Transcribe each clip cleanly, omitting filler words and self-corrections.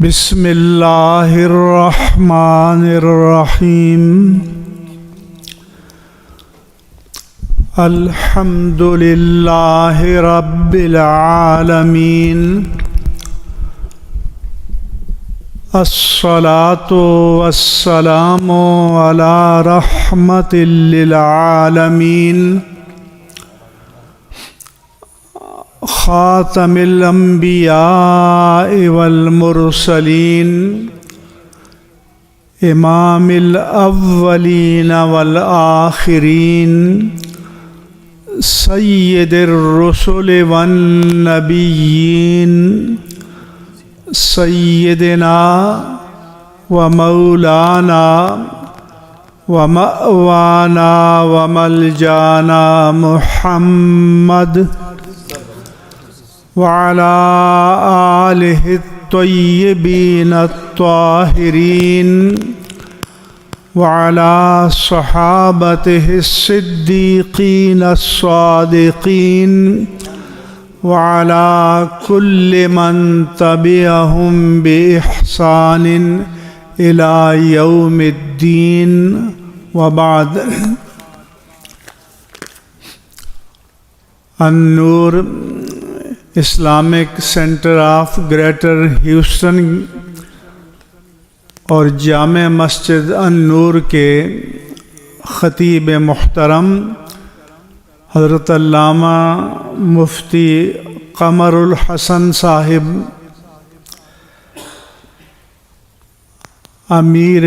بسم اللہ الرحمن الرحیم الحمد للہ رب العالمین الصلاۃ والسلام علی رحمت للعالمین خاتم الانبیاء والمرسلین امام الاولین والآخرین سید الرسل والنبیین سیدنا و مولانا و مأوانا و ملجانا محمد وعلى آلہ الطیبین الطاہرین وعلى صحابته الصدیقین الصادقین وعلى كل من تبعهم بإحسان إلى يوم الدين وبعد النور Islamic centre of greater Houston اور جامع مسجد النور کے خطیب محترم حضرت علامہ مفتی قمر الحسن صاحب، امیر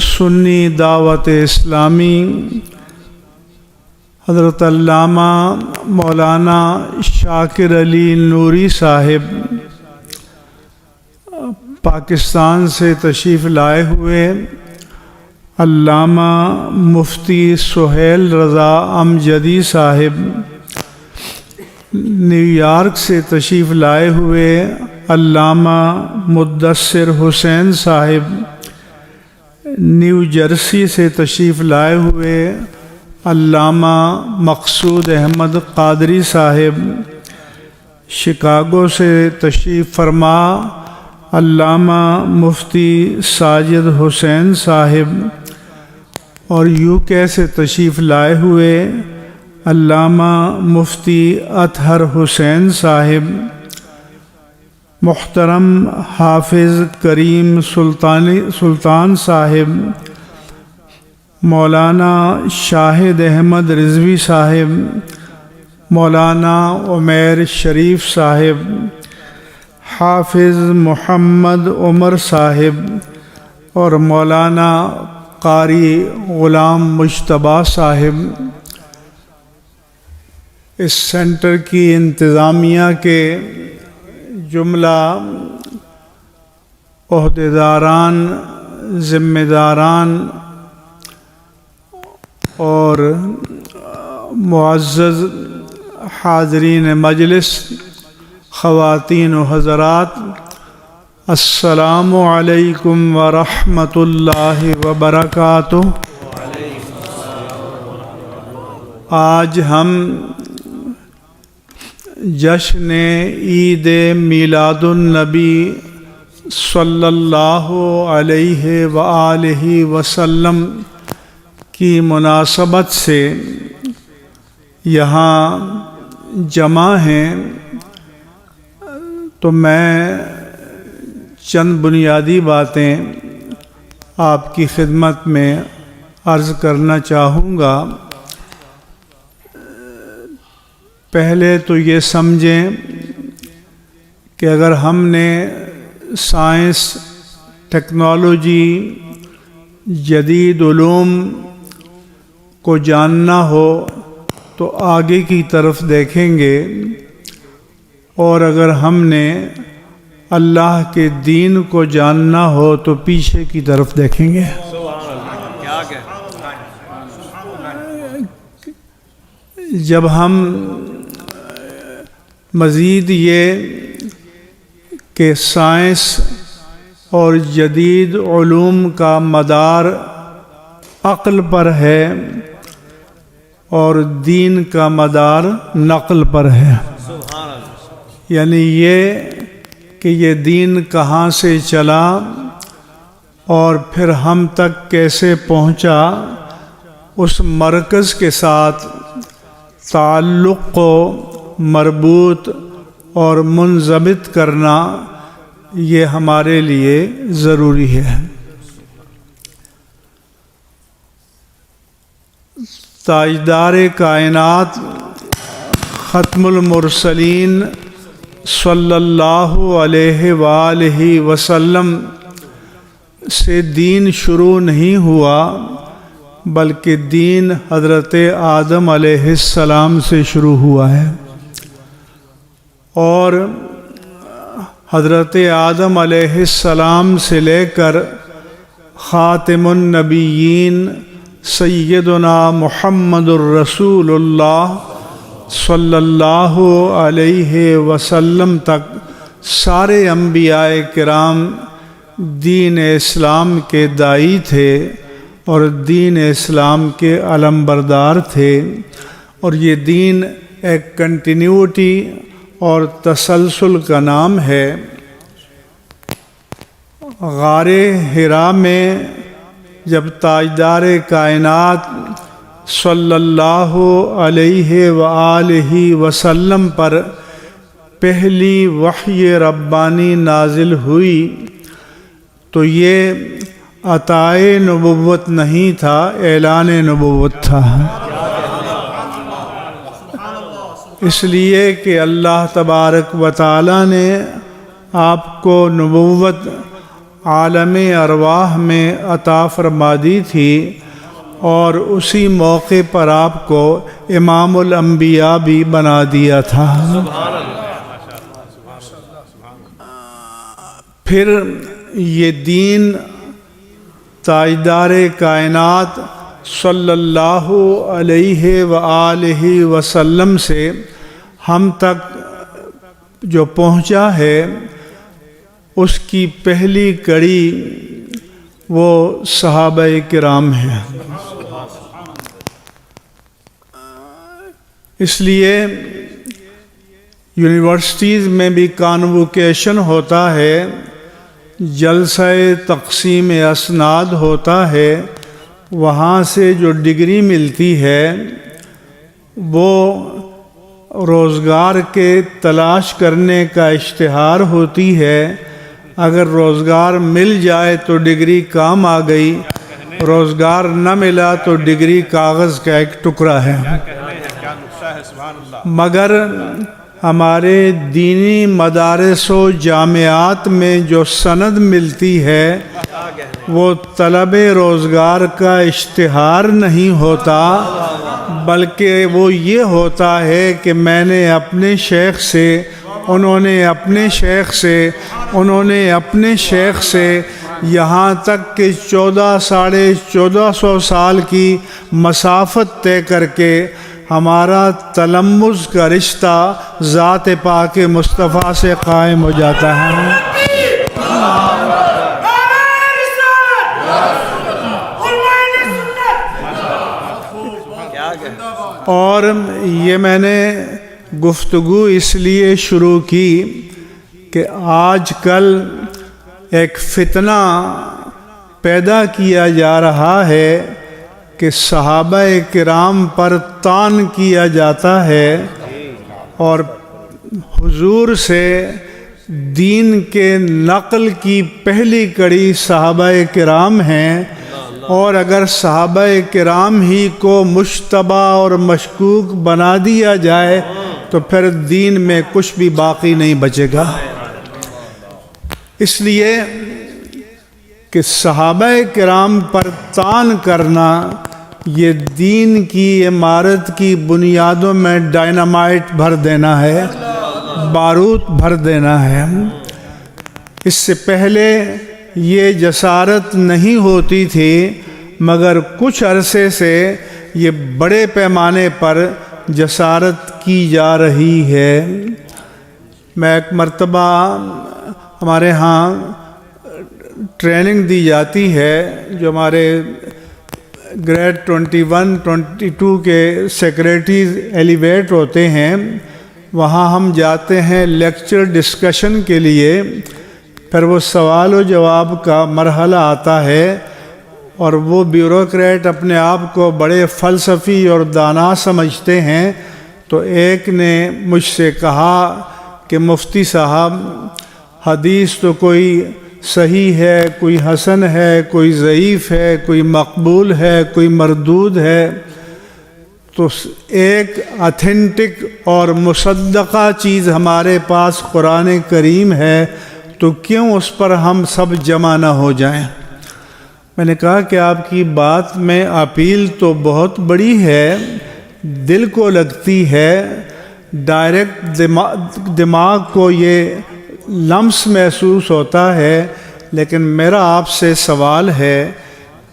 سنی دعوت اسلامی حضرت علامہ مولانا شاکر علی نوری صاحب پاکستان سے تشریف لائے ہوئے، علامہ مفتی سہیل رضا امجدی صاحب نیو یارک سے تشریف لائے ہوئے، علامہ مدثر حسین صاحب نیو جرسی سے تشریف لائے ہوئے، علامہ مقصود احمد قادری صاحب شکاگو سے تشریف فرما، علامہ مفتی ساجد حسین صاحب اور UK سے تشریف لائے ہوئے، علامہ مفتی اطہر حسین صاحب، محترم حافظ کریم سلطان صاحب، مولانا شاہد احمد رضوی صاحب، مولانا عمیر شریف صاحب، حافظ محمد عمر صاحب اور مولانا قاری غلام مجتبیٰ صاحب، اس سینٹر کی انتظامیہ کے جملہ عہدیداران، ذمہ داران اور معزز حاضرین مجلس، خواتین و حضرات، السلام علیکم ورحمۃ اللہ وبرکاتہ۔ آج ہم جشن عید میلاد النبی صلی اللہ علیہ وآلہ وسلم کی مناسبت سے یہاں جمع ہیں، تو میں چند بنیادی باتیں آپ کی خدمت میں عرض کرنا چاہوں گا۔ پہلے تو یہ سمجھیں کہ اگر ہم نے سائنس، ٹیکنالوجی، جدید علوم کو جاننا ہو تو آگے کی طرف دیکھیں گے، اور اگر ہم نے اللہ کے دین کو جاننا ہو تو پیچھے کی طرف دیکھیں گے۔ جب ہم مزید یہ کہ سائنس اور جدید علوم کا مدار عقل پر ہے اور دین کا مدار نقل پر ہے، یعنی یہ کہ یہ دین کہاں سے چلا اور پھر ہم تک کیسے پہنچا، اس مرکز کے ساتھ تعلق کو مربوط اور منضبط کرنا یہ ہمارے لیے ضروری ہے۔ تاجدار کائنات ختم المرسلین صلی اللہ علیہ وآلہ وسلم سے دین شروع نہیں ہوا، بلکہ دین حضرت آدم علیہ السلام سے شروع ہوا ہے، اور حضرت آدم علیہ السلام سے لے کر خاتم النبیین سیدنا محمد الرسول اللہ صلی اللہ علیہ وسلم تک سارے انبیاء کرام دین اسلام کے داعی تھے اور دین اسلام کے علمبردار تھے، اور یہ دین ایک کنٹینیوٹی اور تسلسل کا نام ہے۔ غار حرا میں جب تاجدار کائنات صلی اللہ علیہ وآلہ وسلم پر پہلی وحی ربانی نازل ہوئی تو یہ عطائے نبوت نہیں تھا، اعلان نبوت تھا، اس لیے کہ اللہ تبارک و تعالی نے آپ کو نبوت عالم ارواح میں عطا فرما دی تھی، اور اسی موقع پر آپ کو امام الانبیاء بھی بنا دیا تھا۔ پھر یہ دین تاجدار کائنات صلی اللہ علیہ وآلہ وسلم سے ہم تک جو پہنچا ہے، اس کی پہلی کڑی وہ صحابہ کرام ہیں۔ اس لیے یونیورسٹیز میں بھی کانووکیشن ہوتا ہے، جلسہ تقسیم اسناد ہوتا ہے، وہاں سے جو ڈگری ملتی ہے وہ روزگار کے تلاش کرنے کا اشتہار ہوتی ہے۔ اگر روزگار مل جائے تو ڈگری کام آ گئی، روزگار نہ ملا تو ڈگری کاغذ کا ایک ٹکڑا ہے۔ مگر ہمارے دینی مدارس و جامعات میں جو سند ملتی ہے وہ طلب روزگار کا اشتہار نہیں ہوتا، بلکہ وہ یہ ہوتا ہے کہ میں نے اپنے شیخ سے، انہوں نے اپنے شیخ سے، انہوں نے اپنے شیخ سے، یہاں تک کہ 1400 سال کی مسافت طے کر کے ہمارا تلمذ کا رشتہ ذات پاک مصطفیٰ سے قائم ہو جاتا ہے۔ اور یہ میں نے گفتگو اس لیے شروع کی کہ آج کل ایک فتنہ پیدا کیا جا رہا ہے کہ صحابہ کرام پر طعن کیا جاتا ہے، اور حضور سے دین کے نقل کی پہلی کڑی صحابہ کرام ہیں، اور اگر صحابہ کرام ہی کو مشتبہ اور مشکوک بنا دیا جائے تو پھر دین میں کچھ بھی باقی نہیں بچے گا۔ اس لیے کہ صحابہ کرام پر طعن کرنا یہ دین کی عمارت کی بنیادوں میں ڈائنامائٹ بھر دینا ہے، بارود بھر دینا ہے۔ اس سے پہلے یہ جسارت نہیں ہوتی تھی، مگر کچھ عرصے سے یہ بڑے پیمانے پر جسارت کی جا رہی ہے۔ میں ایک مرتبہ ہمارے ہاں ٹریننگ دی جاتی ہے، جو ہمارے گریڈ 21 22 کے سیکریٹریز ایلیویٹ ہوتے ہیں، وہاں ہم جاتے ہیں لیکچر ڈسکشن کے لیے، پھر وہ سوال و جواب کا مرحلہ آتا ہے اور وہ بیوروکریٹ اپنے آپ کو بڑے فلسفی اور دانا سمجھتے ہیں۔ تو ایک نے مجھ سے کہا کہ مفتی صاحب، حدیث تو کوئی صحیح ہے، کوئی حسن ہے، کوئی ضعیف ہے، کوئی مقبول ہے، کوئی مردود ہے، تو ایک اتھینٹک اور مصدقہ چیز ہمارے پاس قرآن کریم ہے، تو کیوں اس پر ہم سب جمع نہ ہو جائیں؟ میں نے کہا کہ آپ کی بات میں اپیل تو بہت بڑی ہے، دل کو لگتی ہے، ڈائریکٹ دماغ کو یہ لمس محسوس ہوتا ہے، لیکن میرا آپ سے سوال ہے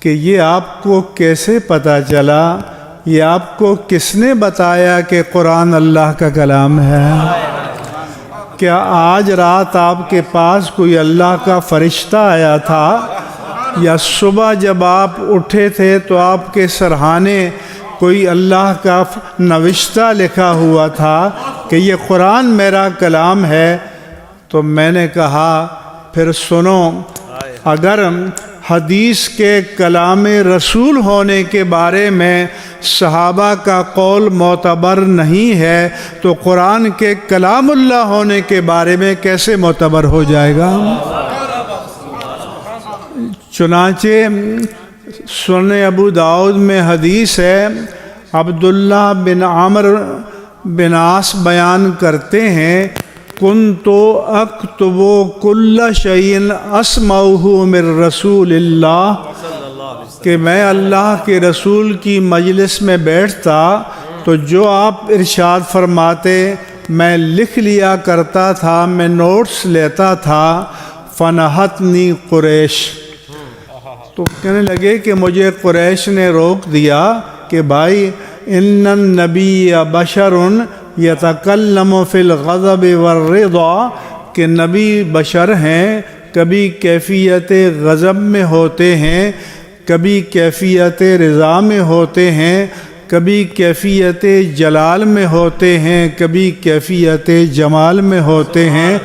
کہ یہ آپ کو کیسے پتہ چلا؟ یہ آپ کو کس نے بتایا کہ قرآن اللہ کا کلام ہے؟ کیا آج رات آپ کے پاس کوئی اللہ کا فرشتہ آیا تھا، یا صبح جب آپ اٹھے تھے تو آپ کے سرہانے کوئی اللہ کا نوشتہ لکھا ہوا تھا کہ یہ قرآن میرا کلام ہے؟ تو میں نے کہا پھر سنو، اگر حدیث کے کلام رسول ہونے کے بارے میں صحابہ کا قول معتبر نہیں ہے تو قرآن کے کلام اللہ ہونے کے بارے میں کیسے معتبر ہو جائے گا؟ چنانچہ سنن ابو داؤد میں حدیث ہے، عبداللہ بن عمرو بن عاص بیان کرتے ہیں، کنتو اکتب کل شیء اسمعہ من رسول اللہ، کہ میں اللہ کے رسول کی مجلس میں بیٹھتا تو جو آپ ارشاد فرماتے میں لکھ لیا کرتا تھا، میں نوٹس لیتا تھا۔ فنہتنی قریش، تو کہنے لگے کہ مجھے قریش نے روک دیا کہ بھائی، ان النبی بشر یتکلم فی الغضب والرضا، کہ نبی بشر ہیں، کبھی کیفیت غضب میں ہوتے ہیں، کبھی کیفیت رضا میں ہوتے ہیں، کبھی کیفیت جلال میں ہوتے ہیں، کبھی کیفیت جمال میں ہوتے ہیں۔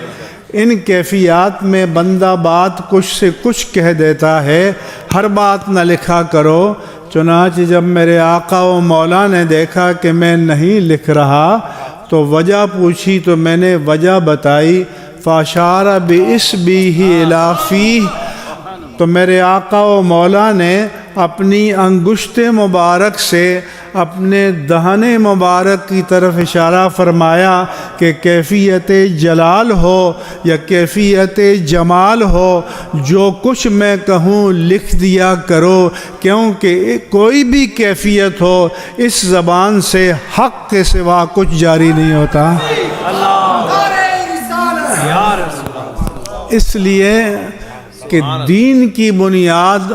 ان کیفیات میں بندہ بات کچھ سے کچھ کہہ دیتا ہے، ہر بات نہ لکھا کرو۔ چنانچہ جب میرے آقا و مولا نے دیکھا کہ میں نہیں لکھ رہا تو وجہ پوچھی، تو میں نے وجہ بتائی، فاشار بِإِصْبِعِهِ إِلَىٰ فِيهِ، تو میرے آقا و مولا نے اپنی انگشت مبارک سے اپنے دہن مبارک کی طرف اشارہ فرمایا کہ کیفیت جلال ہو یا کیفیت جمال ہو، جو کچھ میں کہوں لکھ دیا کرو، کیونکہ کوئی بھی کیفیت ہو اس زبان سے حق کے سوا کچھ جاری نہیں ہوتا۔ اس لیے کہ دین کی بنیاد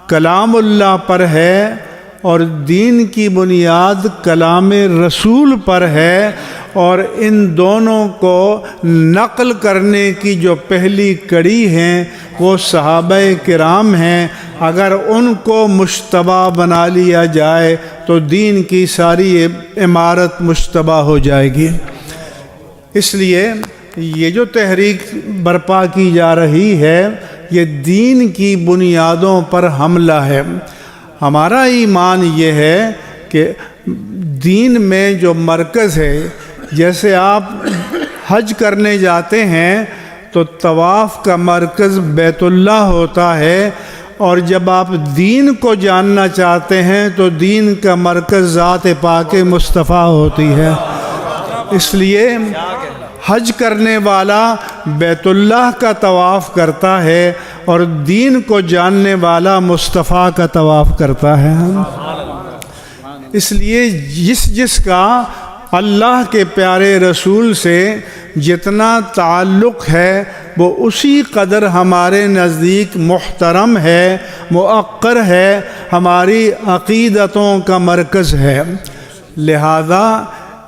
کلام اللہ پر ہے اور دین کی بنیاد کلام رسول پر ہے، اور ان دونوں کو نقل کرنے کی جو پہلی کڑی ہیں وہ صحابہ کرام ہیں۔ اگر ان کو مشتبہ بنا لیا جائے تو دین کی ساری عمارت مشتبہ ہو جائے گی۔ اس لیے یہ جو تحریک برپا کی جا رہی ہے یہ دین کی بنیادوں پر حملہ ہے۔ ہمارا ایمان یہ ہے کہ دین میں جو مرکز ہے، جیسے آپ حج کرنے جاتے ہیں تو طواف کا مرکز بیت اللہ ہوتا ہے، اور جب آپ دین کو جاننا چاہتے ہیں تو دین کا مرکز ذات پاک مصطفیٰ ہوتی ہے۔ اس لیے حج کرنے والا بیت اللہ کا طواف کرتا ہے اور دین کو جاننے والا مصطفیٰ کا طواف کرتا ہے۔ اس لیے جس کا اللہ کے پیارے رسول سے جتنا تعلق ہے وہ اسی قدر ہمارے نزدیک محترم ہے، مؤقر ہے، ہماری عقیدتوں کا مرکز ہے۔ لہذا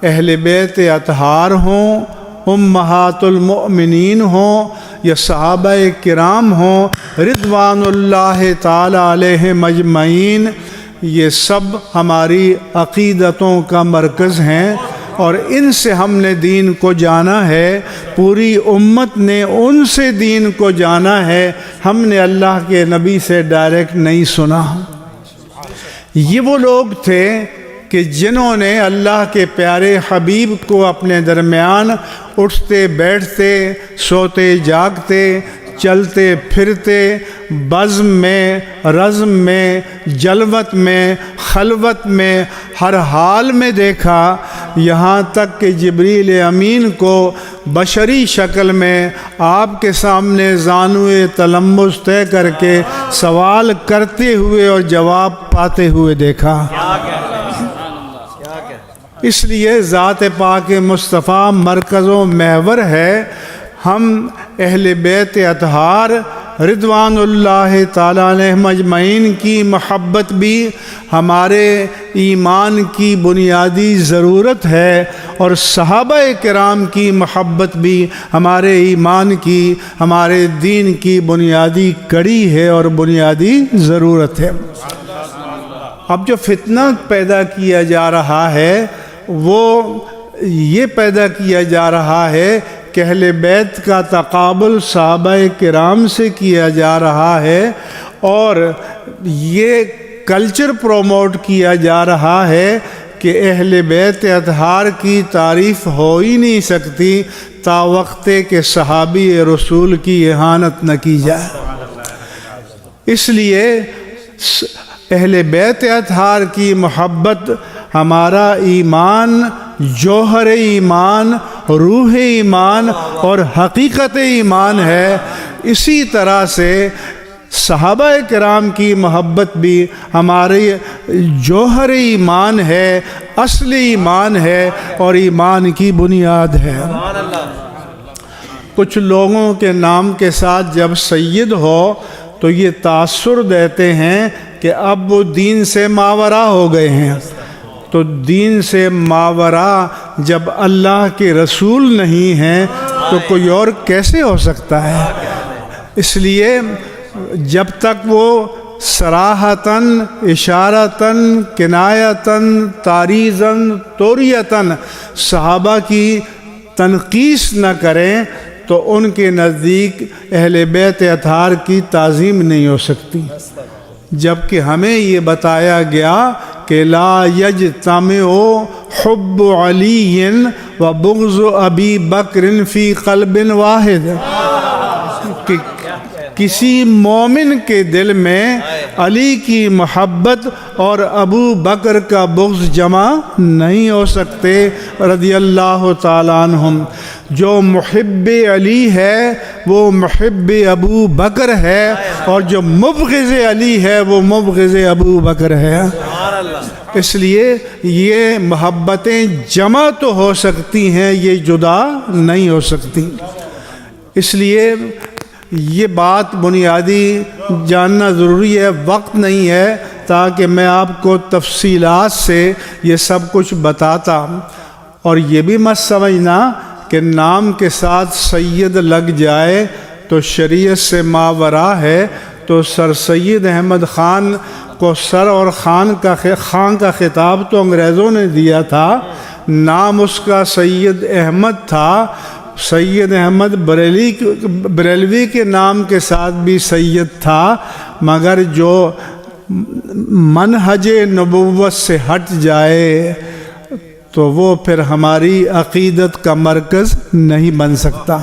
اہل بیت اطہار ہوں، امہات المؤمنین ہوں یا صحابہ کرام ہوں رضوان اللہ تعالی علیہم اجمعین، یہ سب ہماری عقیدتوں کا مرکز ہیں۔ اور ان سے ہم نے دین کو جانا ہے، پوری امت نے ان سے دین کو جانا ہے، ہم نے اللہ کے نبی سے ڈائریکٹ نہیں سنا۔ یہ وہ لوگ تھے کہ جنہوں نے اللہ کے پیارے حبیب کو اپنے درمیان اٹھتے بیٹھتے، سوتے جاگتے، چلتے پھرتے، بزم میں، رزم میں، جلوت میں، خلوت میں، ہر حال میں دیکھا، یہاں تک کہ جبریل امین کو بشری شکل میں آپ کے سامنے زانوئے تلمس طے کر کے سوال کرتے ہوئے اور جواب پاتے ہوئے دیکھا۔ اس لیے ذات پاک مصطفیٰ مرکز و محور ہے۔ ہم اہل بیت اطہار رضوان اللہ تعالیٰ علیہ مجمعین کی محبت بھی ہمارے ایمان کی بنیادی ضرورت ہے، اور صحابہ کرام کی محبت بھی ہمارے ایمان کی، ہمارے دین کی بنیادی کڑی ہے اور بنیادی ضرورت ہے۔ اب جو فتنہ پیدا کیا جا رہا ہے وہ یہ پیدا کیا جا رہا ہے کہ اہل بیت کا تقابل صحابہ کرام سے کیا جا رہا ہے، اور یہ کلچر پروموٹ کیا جا رہا ہے کہ اہل بیت اطہار کی تعریف ہو ہی نہیں سکتی تا وقت کہ صحابی رسول کی اہانت نہ کی جائے۔ اس لیے اہل بیت اطہار کی محبت ہمارا ایمان، جوہر ایمان، روح ایمان اور حقیقت ایمان ہے۔ اسی طرح سے صحابہ کرام کی محبت بھی ہمارے جوہر ایمان ہے، اصل ایمان ہے اور ایمان کی بنیاد ہے۔ کچھ لوگوں کے نام کے ساتھ جب سید ہو تو یہ تاثر دیتے ہیں کہ اب وہ دین سے ماورا ہو گئے ہیں۔ تو دین سے ماورا جب اللہ کے رسول نہیں ہیں تو کوئی اور کیسے ہو سکتا ہے؟ اس لیے جب تک وہ صراحتاً، اشارتاً، کنایتاً، تعریضاً، توریتاً صحابہ کی تنقیص نہ کریں تو ان کے نزدیک اہل بیت اطہار کی تعظیم نہیں ہو سکتی، جبکہ ہمیں یہ بتایا گیا کہ لا یجتمع حب علی و بغض ابی بکر فی قلب واحد، کہ کسی مومن کے دل میں علی کی محبت اور ابو بکر کا بغض جمع نہیں ہو سکتے رضی اللہ تعالیٰ عنہم۔ جو محب علی ہے وہ محب ابو بکر ہے، اور جو مبغض علی ہے وہ مبغض ابو بکر ہے۔ اس لیے یہ محبتیں جمع تو ہو سکتی ہیں، یہ جدا نہیں ہو سکتی۔ اس لیے یہ بات بنیادی جاننا ضروری ہے، وقت نہیں ہے تاکہ میں آپ کو تفصیلات سے یہ سب کچھ بتاتا۔ اور یہ بھی مت سمجھنا کہ نام کے ساتھ سید لگ جائے تو شریعت سے ماورا ہے۔ تو سر سید احمد خان کو سر اور خان کا خطاب تو انگریزوں نے دیا تھا، نام اس کا سید احمد تھا۔ سید احمد بریلوی کے نام کے ساتھ بھی سید تھا، مگر جو منہج نبوت سے ہٹ جائے تو وہ پھر ہماری عقیدت کا مرکز نہیں بن سکتا۔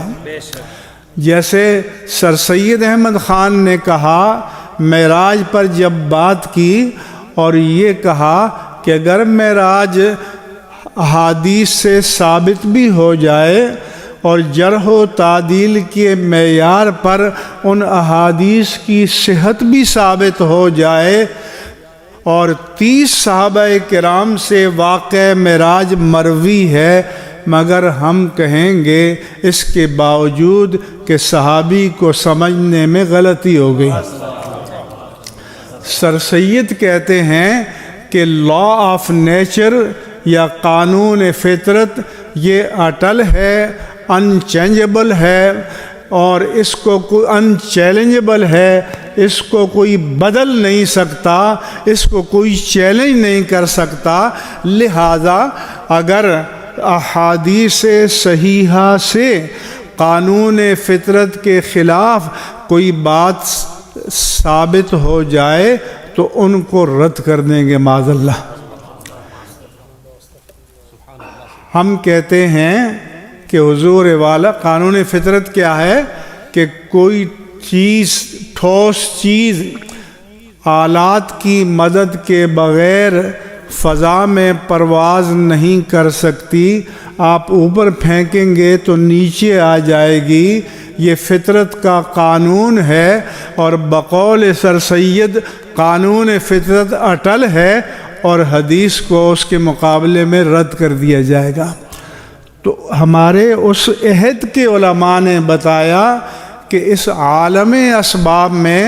جیسے سر سید احمد خان نے کہا معراج پر جب بات کی اور یہ کہا کہ اگر معراج احادیث سے ثابت بھی ہو جائے اور جرح و تعدیل کے معیار پر ان احادیث کی صحت بھی ثابت ہو جائے اور 30 صحابہ کرام سے واقع معراج مروی ہے، مگر ہم کہیں گے اس کے باوجود کہ صحابی کو سمجھنے میں غلطی ہو گئی۔ سر سید کہتے ہیں کہ لا آف نیچر یا قانون فطرت یہ اٹل ہے، انچینجبل ہے، اور اس کو کوئی انچیلنجبل ہے، اس کو کوئی بدل نہیں سکتا، اس کو کوئی چیلنج نہیں کر سکتا۔ لہذا اگر احادیث صحیحہ سے قانون فطرت کے خلاف کوئی بات ثابت ہو جائے تو ان کو رد کر دیں گے معاذ اللہ۔ ہم کہتے ہیں کہ حضور والا قانون فطرت کیا ہے کہ کوئی چیز، ٹھوس چیز آلات کی مدد کے بغیر فضا میں پرواز نہیں کر سکتی، آپ اوپر پھینکیں گے تو نیچے آ جائے گی، یہ فطرت کا قانون ہے، اور بقول سر سید قانون فطرت اٹل ہے اور حدیث کو اس کے مقابلے میں رد کر دیا جائے گا۔ تو ہمارے اس عہد کے علماء نے بتایا کہ اس عالم اسباب میں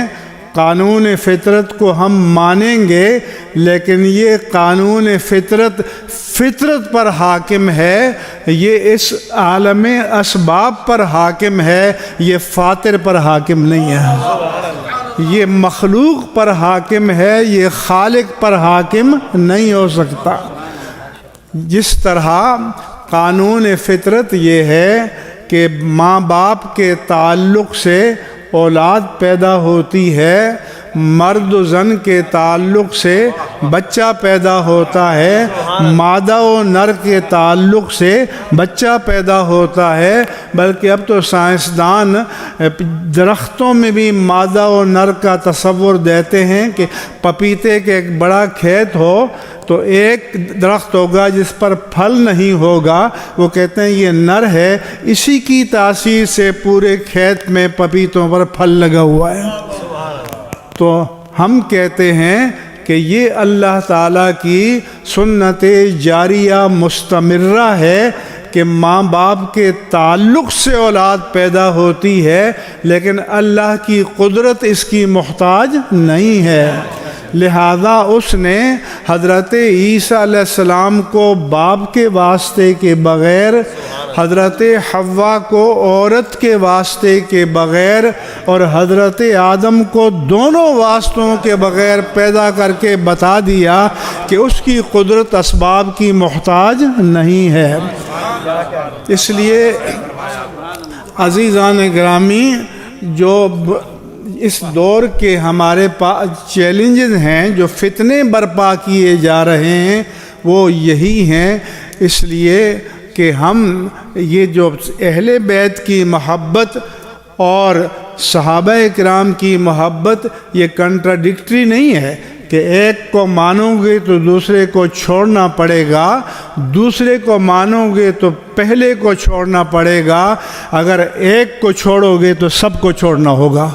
قانون فطرت کو ہم مانیں گے، لیکن یہ قانون فطرت فطرت پر حاکم ہے، یہ اس عالم اسباب پر حاکم ہے، یہ فاطر پر حاکم نہیں ہے، یہ مخلوق پر حاکم ہے، یہ خالق پر حاکم نہیں ہو سکتا۔ جس طرح قانون فطرت یہ ہے کہ ماں باپ کے تعلق سے اولاد پیدا ہوتی ہے، مرد و زن کے تعلق سے بچہ پیدا ہوتا ہے، مادہ و نر کے تعلق سے بچہ پیدا ہوتا ہے، بلکہ اب تو سائنسدان درختوں میں بھی مادہ و نر کا تصور دیتے ہیں کہ پپیتے کے ایک بڑا کھیت ہو تو ایک درخت ہوگا جس پر پھل نہیں ہوگا، وہ کہتے ہیں یہ نر ہے، اسی کی تاثیر سے پورے کھیت میں پپیتوں پر پھل لگا ہوا ہے۔ تو ہم کہتے ہیں کہ یہ اللہ تعالیٰ کی سنت جاریہ مستمرہ ہے کہ ماں باپ کے تعلق سے اولاد پیدا ہوتی ہے، لیکن اللہ کی قدرت اس کی محتاج نہیں ہے، لہذا اس نے حضرت عیسیٰ علیہ السلام کو باپ کے واسطے کے بغیر، حضرت حوا کو عورت کے واسطے کے بغیر، اور حضرت آدم کو دونوں واسطوں کے بغیر پیدا کر کے بتا دیا کہ اس کی قدرت اسباب کی محتاج نہیں ہے۔ اس لیے عزیزان گرامی، جو اس دور کے ہمارے پاس چیلنجز ہیں، جو فتنے برپا کیے جا رہے ہیں، وہ یہی ہیں، اس لیے کہ ہم یہ جو اہل بیت کی محبت اور صحابہ کرام کی محبت یہ کنٹراڈکٹری نہیں ہے کہ ایک کو مانو گے تو دوسرے کو چھوڑنا پڑے گا، دوسرے کو مانو گے تو پہلے کو چھوڑنا پڑے گا، اگر ایک کو چھوڑو گے تو سب کو چھوڑنا ہوگا،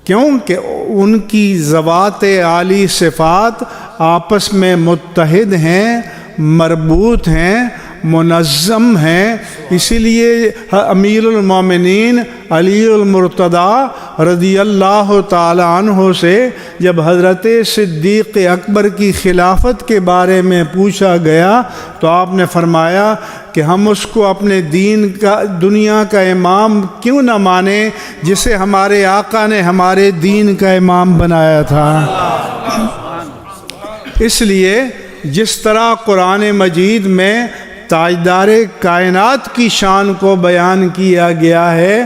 کیونکہ ان کی ذوات عالی صفات آپس میں متحد ہیں، مربوط ہیں، منظم ہیں۔ اسی لیے امیر المومنین علی المرتضیٰ رضی اللہ تعالی عنہ سے جب حضرت صدیق اکبر کی خلافت کے بارے میں پوچھا گیا تو آپ نے فرمایا کہ ہم اس کو اپنے دین کا، دنیا کا امام کیوں نہ مانیں جسے ہمارے آقا نے ہمارے دین کا امام بنایا تھا۔ اس لیے جس طرح قرآن مجید میں تاجدار کائنات کی شان کو بیان کیا گیا ہے،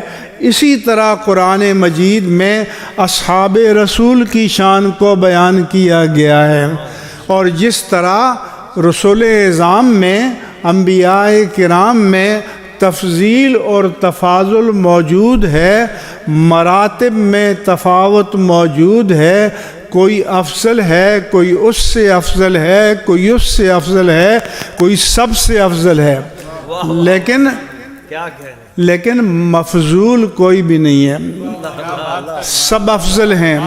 اسی طرح قرآن مجید میں اصحاب رسول کی شان کو بیان کیا گیا ہے، اور جس طرح رسول اعظام میں، انبیاء کرام میں تفضیل اور تفاضل موجود ہے، مراتب میں تفاوت موجود ہے، کوئی افضل ہے، کوئی اس سے افضل ہے، کوئی اس سے افضل ہے، کوئی سب سے افضل ہے، لیکن مفضول کوئی بھی نہیں ہے، سب افضل ہیں۔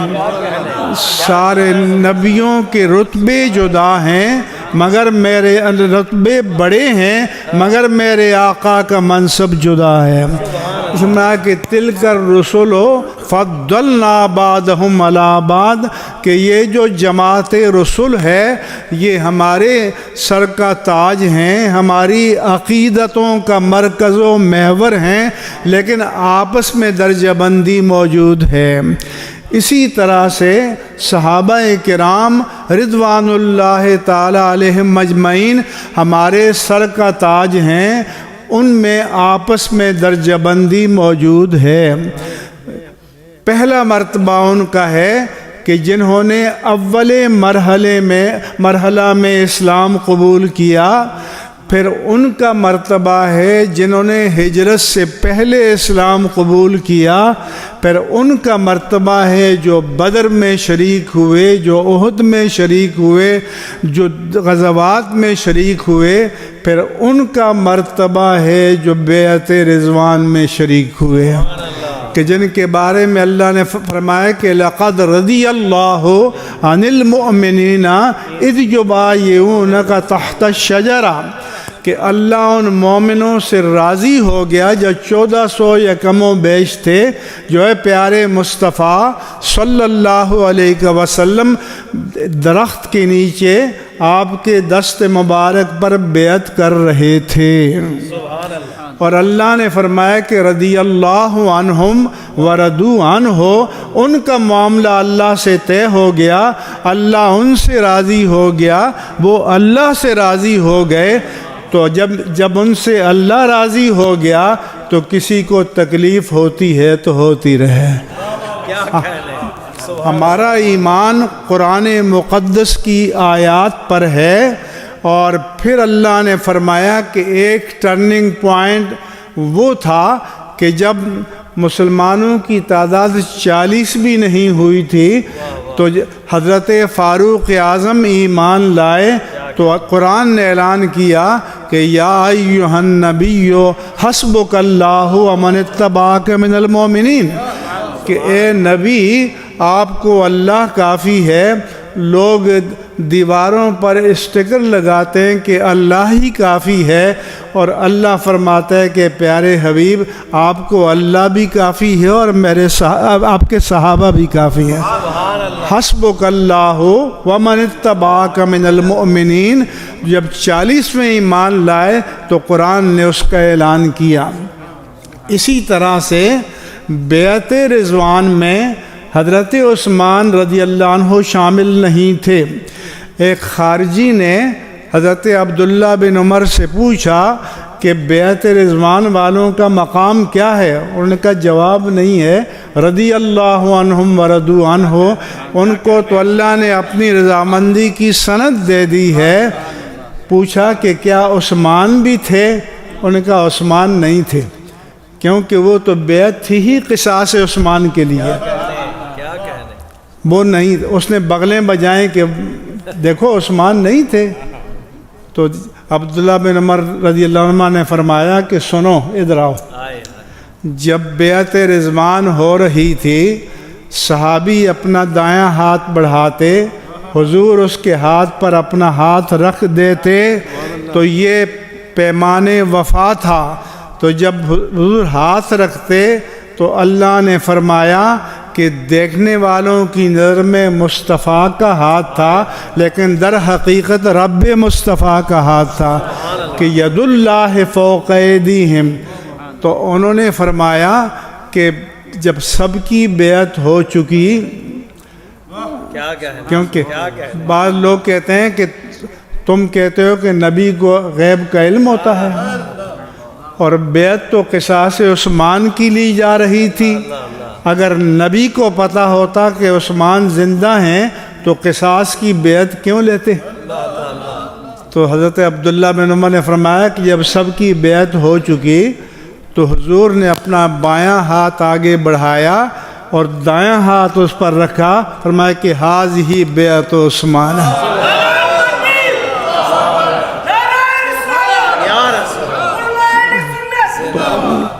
سارے نبیوں کے رتبے جدا ہیں مگر میرے رتبے بڑے ہیں، مگر میرے آقا کا منصب جدا ہے۔ اس میں کہ تلک الرسل فضلنا بعضهم علی بعض، کہ یہ جو جماعت رسول ہے یہ ہمارے سر کا تاج ہیں، ہماری عقیدتوں کا مرکز و محور ہیں، لیکن آپس میں درجہ بندی موجود ہے۔ اسی طرح سے صحابہ کرام رضوان اللہ تعالی علیہم مجمعین ہمارے سر کا تاج ہیں، ان میں آپس میں درجہ بندی موجود ہے۔ پہلا مرتبہ ان کا ہے کہ جنہوں نے اول مرحلہ میں اسلام قبول کیا، پھر ان کا مرتبہ ہے جنہوں نے ہجرت سے پہلے اسلام قبول کیا، پھر ان کا مرتبہ ہے جو بدر میں شریک ہوئے، جو احد میں شریک ہوئے، جو غزوات میں شریک ہوئے، پھر ان کا مرتبہ ہے جو بیعت رضوان میں شریک ہوئے، کہ جن کے بارے میں اللہ نے فرمایا کہ لَقَدْ رَضِيَ اللَّهُ عَنِ الْمُؤْمِنِينَ إِذْ يُبَايِعُونَكَ تَحْتَ الشَّجَرَةِ، کہ اللہ ان مومنوں سے راضی ہو گیا جو 1400 یا کم و بیش تھے، جو ہے پیارے مصطفیٰ صلی اللہ علیہ وسلم درخت کے نیچے آپ کے دست مبارک پر بیعت کر رہے تھے۔ اور اللہ نے فرمایا کہ رضی اللہ عنہم ورضوا عنہ، ان کا معاملہ اللہ سے طے ہو گیا، اللہ ان سے راضی ہو گیا، وہ اللہ سے راضی ہو گئے۔ تو جب ان سے اللہ راضی ہو گیا تو کسی کو تکلیف ہوتی ہے تو ہوتی رہے۔ ہمارا ایمان قرآن مقدس کی آیات پر ہے، اور پھر اللہ نے فرمایا کہ ایک ٹرننگ پوائنٹ وہ تھا کہ جب مسلمانوں کی تعداد 40 بھی نہیں ہوئی تھی تو حضرت فاروق اعظم ایمان لائے، تو قرآن نے اعلان کیا کہ یا ایھا النبی حسبک اللہ ومن اتبعک من المؤمنین، کہ اے نبی آپ کو اللہ کافی ہے۔ لوگ دیواروں پر اسٹکر لگاتے ہیں کہ اللہ ہی کافی ہے، اور اللہ فرماتا ہے کہ پیارے حبیب آپ کو اللہ بھی کافی ہے اور آپ کے صحابہ بھی کافی ہیں۔ حسبک اللہ ومن اتبعک من المؤمنین، جب 40ویں ایمان لائے تو قرآن نے اس کا اعلان کیا۔ اسی طرح سے بیعت رضوان میں حضرت عثمان رضی اللہ عنہ شامل نہیں تھے۔ ایک خارجی نے حضرت عبداللہ بن عمر سے پوچھا کہ بیعت رضوان والوں کا مقام کیا ہے؟ ان کا جواب نہیں ہے رضی اللہ عنہم ورضوا عنہ، ان کو تو اللہ نے اپنی رضامندی کی سند دے دی ہے۔ پوچھا کہ کیا عثمان بھی تھے؟ ان کا عثمان نہیں تھے، کیونکہ وہ تو بیعت تھی ہی قصاص عثمان کے لیے، وہ نہیں۔ اس نے بغلیں بجائیں کہ دیکھو عثمان نہیں تھے، تو عبداللہ بن عمر رضی اللہ عنہ نے فرمایا کہ سنو ادھر آؤ۔ جب بیعت رضوان ہو رہی تھی، صحابی اپنا دایاں ہاتھ بڑھاتے، حضور اس کے ہاتھ پر اپنا ہاتھ رکھ دیتے، تو یہ پیمان وفا تھا۔ تو جب حضور ہاتھ رکھتے تو اللہ نے فرمایا کہ دیکھنے والوں کی نظر میں مصطفیٰ کا ہاتھ تھا، لیکن در حقیقت رب مصطفیٰ کا ہاتھ تھا، کہ ید اللہ فوق ایدیہم۔ تو انہوں نے فرمایا کہ جب سب کی بیعت ہو چکی، کیونکہ بعض لوگ کہتے ہیں کہ تم کہتے ہو کہ نبی کو غیب کا علم ہوتا ہے، اور بیعت تو قصاص عثمان کی لی جا رہی تھی۔ اگر نبی کو پتہ ہوتا کہ عثمان زندہ ہیں تو قصاص کی بیعت کیوں لیتے؟ تو حضرت عبداللہ بن عمر نے فرمایا کہ جب سب کی بیعت ہو چکی تو حضور نے اپنا بایاں ہاتھ آگے بڑھایا اور دایاں ہاتھ اس پر رکھا، فرمایا کہ ھذہ بیعت عثمان۔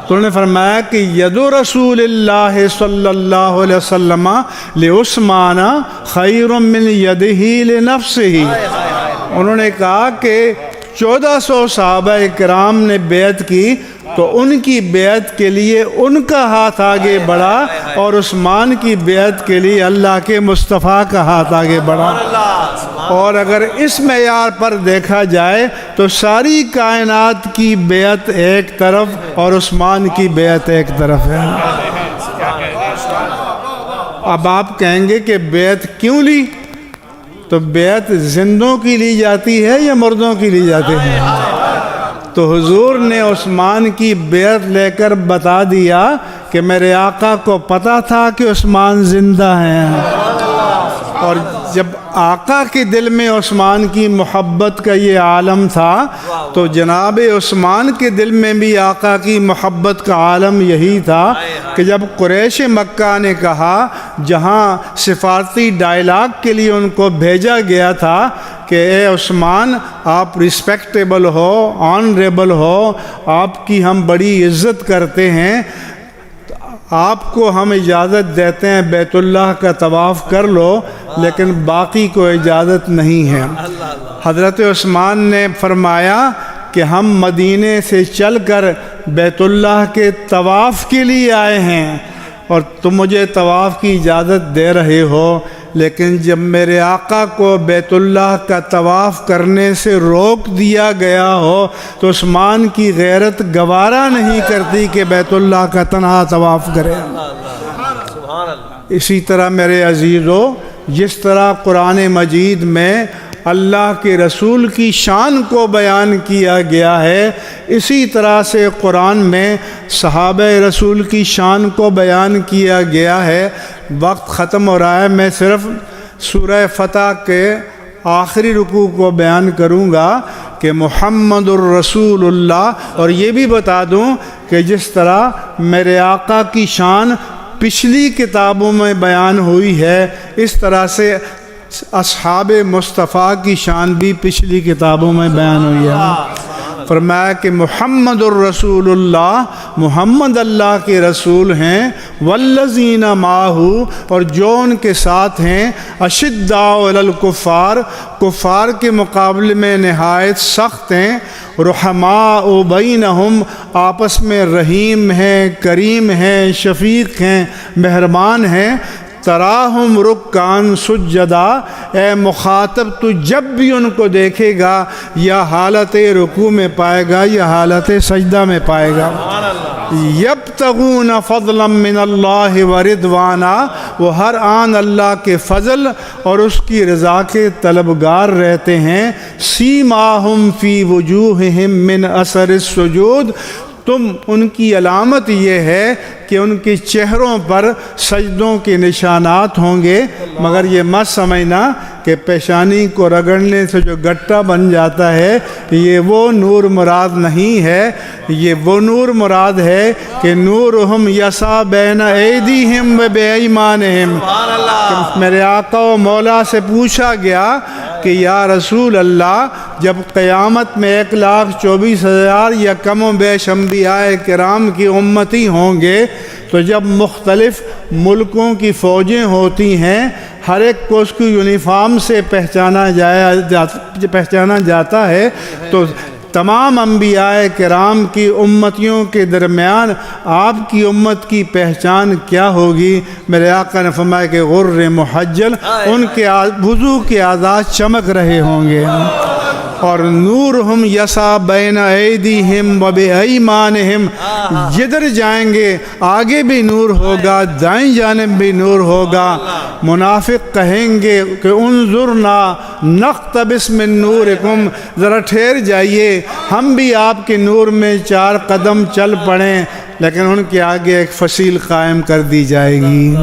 تو انہوں نے فرمایا کہ ید رسول اللہ صلی اللہ علیہ وسلم لعثمان خیر من یدہ لنفسہ۔ انہوں نے کہا کہ 1400 صحابہ کرام نے بیعت کی تو ان کی بیعت کے لیے ان کا ہاتھ آگے بڑھا، اور عثمان کی بیعت کے لیے اللہ کے مصطفیٰ کا ہاتھ آگے بڑھا۔ اور اگر اس معیار پر دیکھا جائے تو ساری کائنات کی بیعت ایک طرف اور عثمان کی بیعت ایک طرف ہے۔ اب آپ کہیں گے کہ بیعت کیوں لی؟ تو بیعت زندوں کی لی جاتی ہے یا مردوں کی لی جاتی ہے؟ تو حضور نے عثمان کی بیعت لے کر بتا دیا کہ میرے آقا کو پتہ تھا کہ عثمان زندہ ہیں، اور جب آقا کے دل میں عثمان کی محبت کا یہ عالم تھا تو جناب عثمان کے دل میں بھی آقا کی محبت کا عالم یہی تھا کہ جب قریش مکہ نے کہا، جہاں سفارتی ڈائلاگ کے لیے ان کو بھیجا گیا تھا کہ اے عثمان آپ رسپیکٹیبل ہو، آنریبل ہو، آپ کی ہم بڑی عزت کرتے ہیں، آپ کو ہم اجازت دیتے ہیں بیت اللہ کا طواف کر لو، لیکن باقی کو اجازت نہیں ہے۔ حضرت عثمان نے فرمایا کہ ہم مدینے سے چل کر بیت اللہ کے طواف کے لیے آئے ہیں اور تم مجھے طواف کی اجازت دے رہے ہو، لیکن جب میرے آقا کو بیت اللہ کا طواف کرنے سے روک دیا گیا ہو تو عثمان کی غیرت گوارا نہیں کرتی کہ بیت اللہ کا تنہا طواف کرے۔ اسی طرح میرے عزیزو، جس طرح قرآن مجید میں اللہ کے رسول کی شان کو بیان کیا گیا ہے، اسی طرح سے قرآن میں صحابہ رسول کی شان کو بیان کیا گیا ہے۔ وقت ختم ہو رہا ہے، میں صرف سورہ فتح کے آخری رکوع کو بیان کروں گا کہ محمد الرسول اللہ، اور یہ بھی بتا دوں کہ جس طرح میرے آقا کی شان پچھلی کتابوں میں بیان ہوئی ہے، اس طرح سے اصحاب مصطفیٰ کی شان بھی پچھلی کتابوں میں بیان ہوئی ہے۔ فرمایا کہ محمد الرسول اللہ، محمد اللہ کے رسول ہیں، والذین معہ، اور جو ان کے ساتھ ہیں، اشداء علی الکفار، کفار کے مقابلے میں نہایت سخت ہیں، رحماء بینہم، آپس میں رحیم ہیں، کریم ہیں، شفیق ہیں، مہربان ہیں، تراہم رکعان سجدا، اے مخاطب تو جب بھی ان کو دیکھے گا یا حالت رکوع میں پائے گا یا حالت سجدہ میں پائے گا۔ یبتغون فضلا من اللہ ورضوانا، وہ ہر آن اللہ کے فضل اور اس کی رضا کے طلبگار رہتے ہیں۔ سیماہم فی وجوہہم من اثر السجود، تم ان کی علامت یہ ہے کہ ان کے چہروں پر سجدوں کے نشانات ہوں گے، مگر یہ مت سمجھنا کہ پیشانی کو رگڑنے سے جو گٹا بن جاتا ہے یہ وہ نور مراد نہیں ہے، یہ وہ نور مراد ہے کہ نورہم یسعی بین ایدیہم و بایمانہم۔ میرے آقا و مولا سے پوچھا گیا کہ یا رسول اللہ، جب قیامت میں 1,24,000 یا کم و بیش انبیاء کرام کی امتی ہوں گے، تو جب مختلف ملکوں کی فوجیں ہوتی ہیں، ہر ایک کو اس کی یونیفارم سے پہچانا جاتا ہے، تو تمام انبیاء کرام کی امتیوں کے درمیان آپ کی امت کی پہچان کیا ہوگی؟ میرے آقا نے فرمایا کہ غر محجل، ان کے وضو کے اعضاء چمک رہے ہوں گے، اور نورہم یسعی بین ایدیہم و بایمانہم، جدھر جائیں گے آگے بھی نور ہوگا، دائیں جانب بھی نور ہوگا۔ منافق کہیں گے کہ انظرنا نقتبس من نورکم، ذرا ٹھہر جائیے، ہم بھی آپ کے نور میں 4 قدم چل پڑیں، لیکن ان کے آگے ایک فصیل قائم کر دی جائے گی۔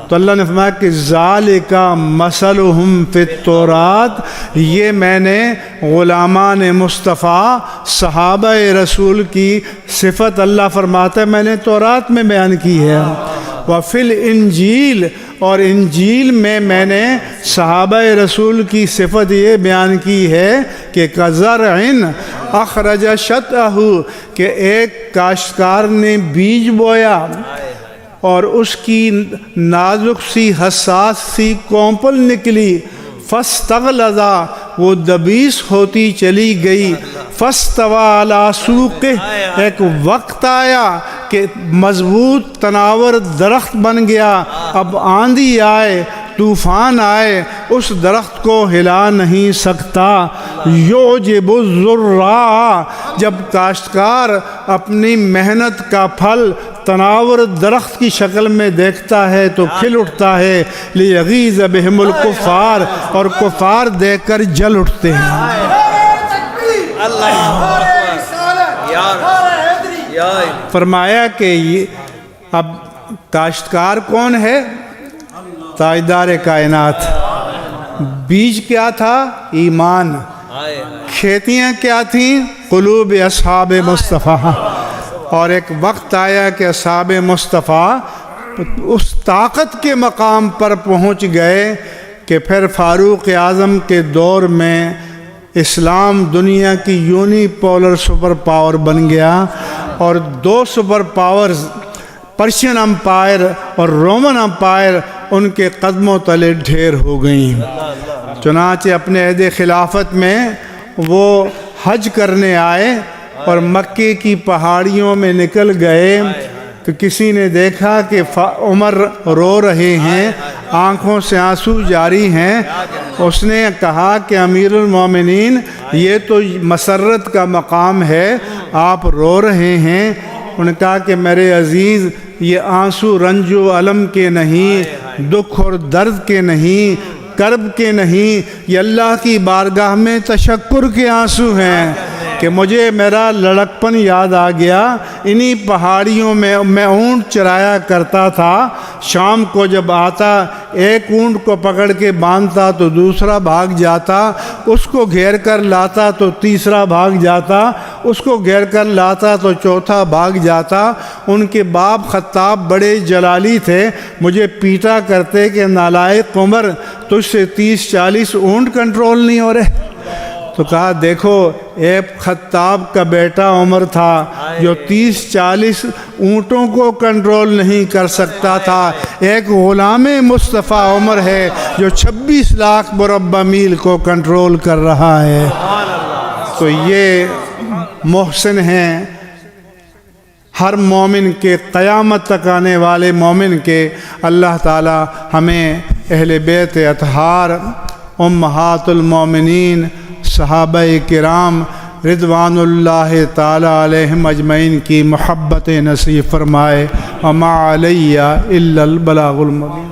تو اللہ نے فرمایا کہ ذالک مثلہم فی التوراۃ، یہ میں نے غلامان مصطفیٰ صحابہ رسول کی صفت اللہ فرماتا ہے میں نے تورات میں بیان کی ہے، وفی الانجیل، اور انجیل میں نے صحابہ رسول کی صفت یہ بیان کی ہے کہ کزرع اخرج شطأہ، کہ ایک کاشتکار نے بیج بویا اور اس کی نازک سی حساس سی کونپل نکلی، فاستغلظ، وہ دبیس ہوتی چلی گئی، فاستوى علی سوقہ، ایک وقت آیا کہ مضبوط تناور درخت بن گیا، اب آندھی آئے، طوفان آئے، اس درخت کو ہلا نہیں سکتا۔ یعجب الزراع، جب کاشتکار اپنی محنت کا پھل تناور درخت کی شکل میں دیکھتا ہے تو کھل اٹھتا ہے، لیغیظ بہم الکفار، اور کفار دیکھ کر جل اٹھتے ہیں۔ فرمایا کہ یہ اب کاشتکار کون ہے؟ تاجدار کائنات۔ بیج کیا تھا؟ ایمان۔ کھیتیاں کیا تھیں؟ قلوب اصحاب مصطفیٰ۔ اور ایک وقت آیا کہ اصحاب مصطفیٰ اس طاقت کے مقام پر پہنچ گئے کہ پھر فاروق اعظم کے دور میں اسلام دنیا کی یونی پولر سپر پاور بن گیا، اور دو سپر پاورز پرشین امپائر اور رومن امپائر ان کے قدموں تلے ڈھیر ہو گئیں۔ چنانچہ اپنے عہد خلافت میں وہ حج کرنے آئے اور مکے کی پہاڑیوں میں نکل گئے تو کسی نے دیکھا کہ عمر رو رہے ہیں، آنکھوں سے آنسو جاری ہیں۔ اس نے کہا کہ امیر المومنین، یہ تو مسرت کا مقام ہے، آپ رو رہے ہیں۔ انہوں نے کہا کہ میرے عزیز، یہ آنسو رنج و علم کے نہیں، دکھ اور درد کے نہیں، کرب کے نہیں، یہ اللہ کی بارگاہ میں تشکر کے آنسو ہیں کہ مجھے میرا لڑکپن یاد آ گیا۔ انہی پہاڑیوں میں میں اونٹ چرایا کرتا تھا، شام کو جب آتا ایک اونٹ کو پکڑ کے باندھتا تو دوسرا بھاگ جاتا، اس کو گھیر کر لاتا تو تیسرا بھاگ جاتا، اس کو گھیر کر لاتا تو چوتھا بھاگ جاتا۔ ان کے باپ خطاب بڑے جلالی تھے، مجھے پیٹا کرتے کہ نالائق عمر، تجھ سے 30-40 اونٹ کنٹرول نہیں ہو رہے۔ تو کہا دیکھو، ایب خطاب کا بیٹا عمر تھا جو 30-40 اونٹوں کو کنٹرول نہیں کر سکتا تھا، ایک غلام مصطفیٰ عمر ہے جو 26 لاکھ مربع میل کو کنٹرول کر رہا ہے۔ تو یہ محسن ہیں ہر مومن کے، قیامت تک آنے والے مومن کے۔ اللہ تعالی ہمیں اہل بیت اطہار، امہات المومنین، صحابہ کرام رضوان اللہ تعالی علیہم اجمعین کی محبت نصیب فرمائے۔ وما علیہ الا البلاغ المبین۔